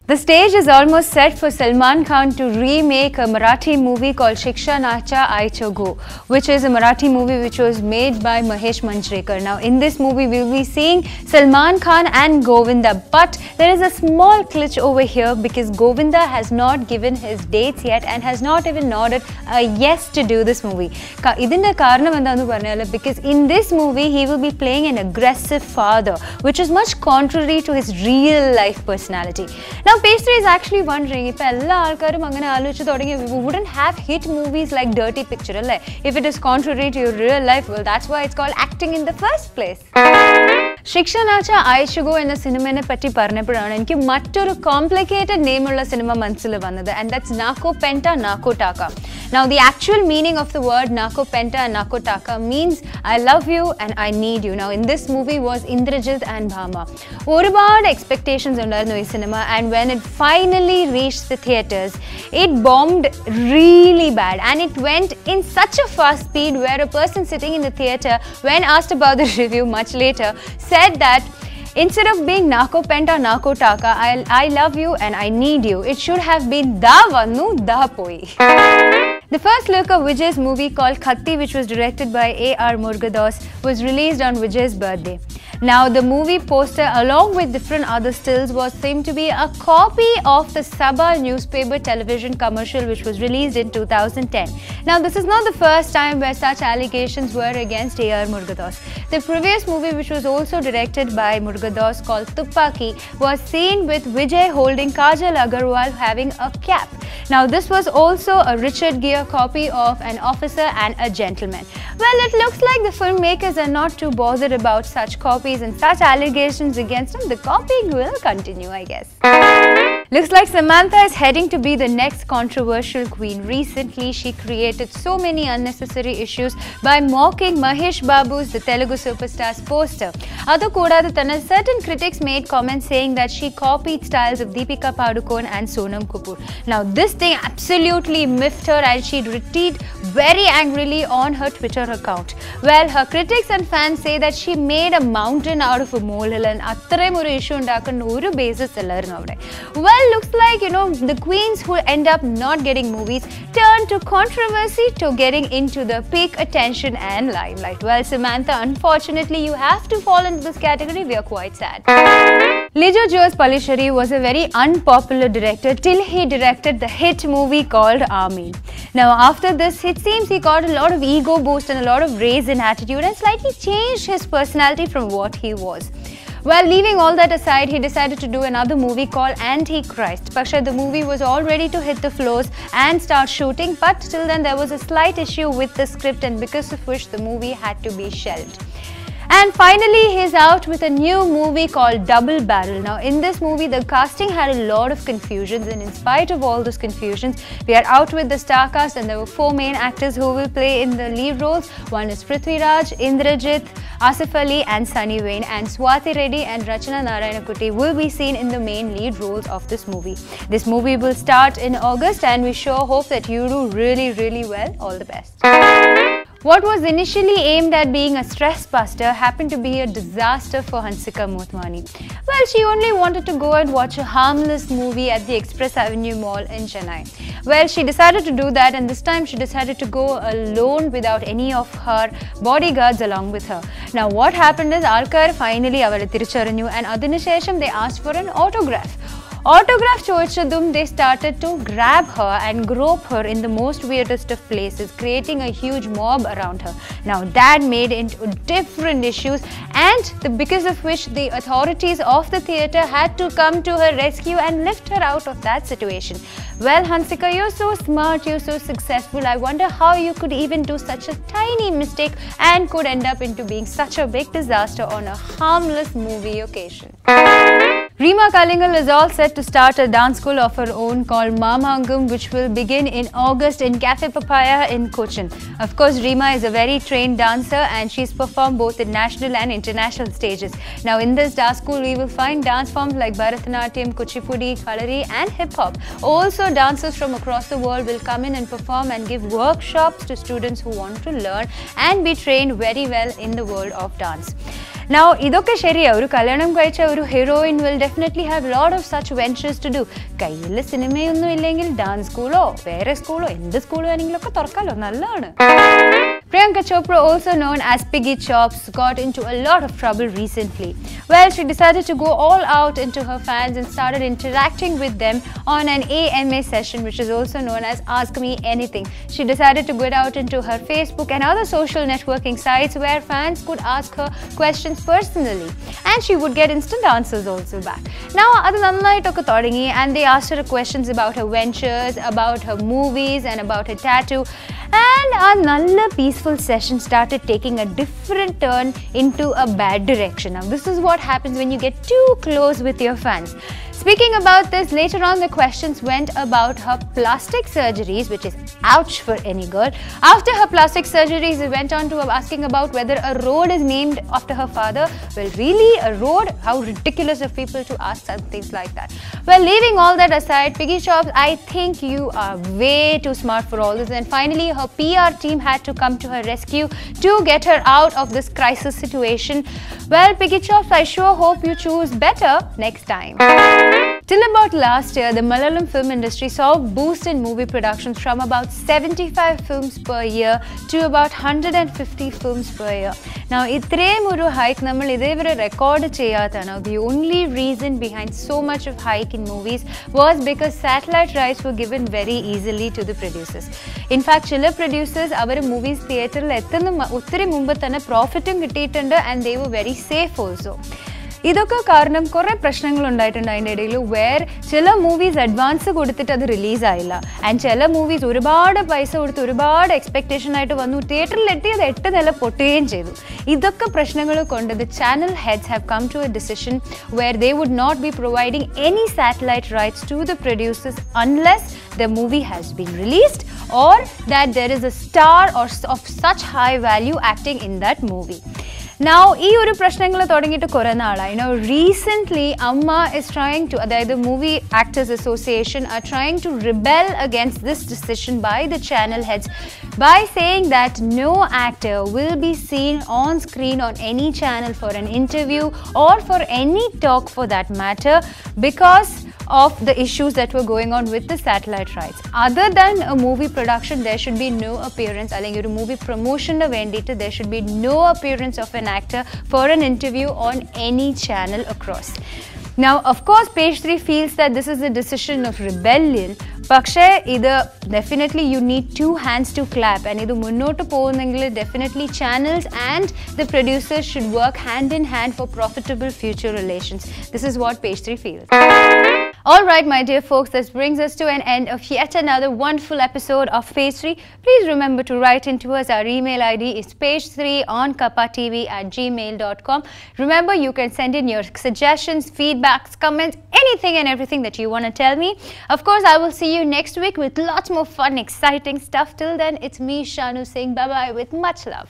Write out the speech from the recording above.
The stage is almost set for Salman Khan to remake a Marathi movie called Shikshanacha Aicha Go, which is a Marathi movie which was made by Mahesh Manjrekar. Now, in this movie, we'll be seeing Salman Khan and Govinda, but there is a small glitch over here because Govinda has not given his dates yet and has not even nodded a yes to do this movie. Because in this movie, he will be playing an aggressive father, which is much contrary to his real life personality. Now, Pastry is actually wondering if we wouldn't have hit movies like Dirty Picture. If it is contrary to your real life, well, that's why it's called acting in the first place. Shikshanacha Aicha Go in the cinema patti parnappadana enki mattoru complicated name ulla cinema manasile vannathu, and that's Nako Penta Nako Taka. Now, the actual meaning of the word Nako Penta and Nako Taka means I love you and I need you. Now, in this movie was Indrajit and Bhama. Orubad expectations undarnu ee cinema, and when it finally reached the theatres, it bombed really bad, and it went in such a fast speed where a person sitting in the theatre, when asked about the review much later, said that instead of being Nako Penta Nako Taka, I love you and I need you, it should have been Da Vannu Da Poi. The first look of Vijay's movie called Khatti, which was directed by A.R. Murugadoss, was released on Vijay's birthday. Now, the movie poster, along with different other stills, was seemed to be a copy of the Sabha newspaper television commercial, which was released in 2010. Now, this is not the first time where such allegations were against A.R. Murugadoss. The previous movie, which was also directed by Murugadoss, called Tuppaki, was seen with Vijay holding Kajal Agarwal having a cap. Now, this was also a Richard Gere copy of An Officer and a Gentleman. Well, it looks like the filmmakers are not too bothered about such copies and such allegations against them. The copying will continue, I guess. Looks like Samantha is heading to be the next controversial queen. Recently, she created so many unnecessary issues by mocking Mahesh Babu's The Telugu Superstar's poster. Certain critics made comments saying that she copied styles of Deepika Padukone and Sonam Kapoor. Now, this thing absolutely miffed her, and she retweeted very angrily on her Twitter account. Well, her critics and fans say that she made a mountain out of a molehill, and athrayum oru issue undakkunna oru basis illa irungu avade. Well, looks like, the queens who end up not getting movies turn to controversy to getting into the peak attention and limelight. Well, Samantha, unfortunately, you have to fall into this category. We are quite sad. Lijo Jose Pallisheri was a very unpopular director till he directed the hit movie called Army. Now, after this, it seems he got a lot of ego boost and a lot of raise in attitude and slightly changed his personality from what he was. Well, leaving all that aside, he decided to do another movie called Antichrist. Paksha, the movie was all ready to hit the floors and start shooting, but till then there was a slight issue with the script, and because of which the movie had to be shelved. And finally, he's out with a new movie called Double Barrel. Now, in this movie, the casting had a lot of confusions, and in spite of all those confusions, we are out with the star cast, and there were 4 main actors who will play in the lead roles. One is Prithviraj, Indrajit, Asif Ali and Sunny Wayne, and Swathi Reddy and Rachana Narayanakutty will be seen in the main lead roles of this movie. This movie will start in August, and we sure hope that you do really, really well. All the best. What was initially aimed at being a stress buster happened to be a disaster for Hansika Motwani. Well, she only wanted to go and watch a harmless movie at the Express Avenue Mall in Chennai. Well, she decided to do that, and this time she decided to go alone without any of her bodyguards along with her. Now, what happened is Alkar finally avare tiricharanju, and adinu shesham they asked for an autograph. Autograph choichadum, they started to grab her and grope her in the most weirdest of places, creating a huge mob around her. Now, that made into different issues, and because of which the authorities of the theatre had to come to her rescue and lift her out of that situation. Well, Hansika, you're so smart, you're so successful. I wonder how you could even do such a tiny mistake and could end up into being such a big disaster on a harmless movie occasion. Reema Kalingal is all set to start a dance school of her own called Mamangam, which will begin in August in Cafe Papaya in Cochin. Of course, Reema is a very trained dancer, and she's performed both in national and international stages. Now, in this dance school, we will find dance forms like Bharatanatyam, Kuchipudi, Kalari and hip-hop. Also, dancers from across the world will come in and perform and give workshops to students who want to learn and be trained very well in the world of dance. Now, idokke sheriya oru kalyanam kaicha oru heroine will definitely have a lot of such ventures to do. Kayyil cinema onnum illengil dance school o vera school o endu school veningilokka thorkalo nallana. Priyanka Chopra, also known as Piggy Chops, got into a lot of trouble recently. Well, she decided to go all out into her fans and started interacting with them on an AMA session, which is also known as Ask Me Anything. She decided to get out into her Facebook and other social networking sites where fans could ask her questions personally, and she would get instant answers also back. Now, adu nannayittokke thodingi, and they asked her questions about her ventures, about her movies and about her tattoo. And a nalla peaceful session started taking a different turn into a bad direction. Now, this is what happens when you get too close with your fans. Speaking about this, later on the questions went about her plastic surgeries, which is ouch for any girl. After her plastic surgeries, it went on to asking about whether a road is named after her father. Well, really, a road? How ridiculous of people to ask some things like that. Well, leaving all that aside, Piggy Chops, I think you are way too smart for all this. And finally, her PR team had to come to her rescue to get her out of this crisis situation. Well, Piggy Chops, I sure hope you choose better next time. Till about last year, the Malayalam film industry saw a boost in movie productions from about 75 films per year to about 150 films per year. Now, itrem oru hike nammal idevare record cheyathana. The only reason behind so much of hike in movies was because satellite rights were given very easily to the producers. In fact, chilla producers avare movies theatre il ettunna uttari mumbu thana profitum kittittundu, and they were very safe also. ഇതൊക്കെ കാരണം കുറേ പ്രശ്നങ്ങൾ ഉണ്ടായിട്ടുണ്ട് അതിൻ്റെ ഇടയിൽ, where ചില movies advance കൊടുത്തിട്ട് അത് റിലീസായില്ല, ആൻഡ് ചില മൂവീസ് ഒരുപാട് പൈസ കൊടുത്ത് ഒരുപാട് എക്സ്പെക്ടേഷൻ ആയിട്ട് വന്നു, തിയേറ്ററിൽ എത്തിയത് 8 നില പൊട്ടുകയും ചെയ്തു. ഇതൊക്കെ പ്രശ്നങ്ങൾ കൊണ്ട് the channel heads have come to a decision where they would not be providing any satellite rights to the producers unless the movie has been released or that there is a star or of such high value acting in that movie. Now, ഈ ഒരു പ്രശ്നങ്ങൾ തുടങ്ങിയിട്ട് കുറേ നാളായി. Recently, Amma is trying to, the Movie Actors Association are trying to rebel against this decision by the channel heads by saying that no actor will be seen on screen on any channel for an interview or for any talk for that matter because of the issues that were going on with the satellite rights. Other than a movie production, there should be no appearance, അല്ലെങ്കിൽ ഒരു movie promotion വേണ്ടിയിട്ട് there should be no appearance of an actor for an interview on any channel across. Now, of course, Page 3 feels that this is a decision of rebellion. പക്ഷേ ഇത് definitely you need two hands to clap, and ഇത് മുന്നോട്ട് പോകുന്നെങ്കിൽ definitely channels and the producers should work hand in hand for profitable future relations. This is what Page 3 feels. Alright, my dear folks, this brings us to an end of yet another wonderful episode of Page 3. Please remember to write into us. Our email ID is page3onkappatv@gmail.com. Remember, you can send in your suggestions, feedbacks, comments, anything and everything that you want to tell me. Of course, I will see you next week with lots more fun, exciting stuff. Till then, it's me, Shanu, saying bye-bye with much love.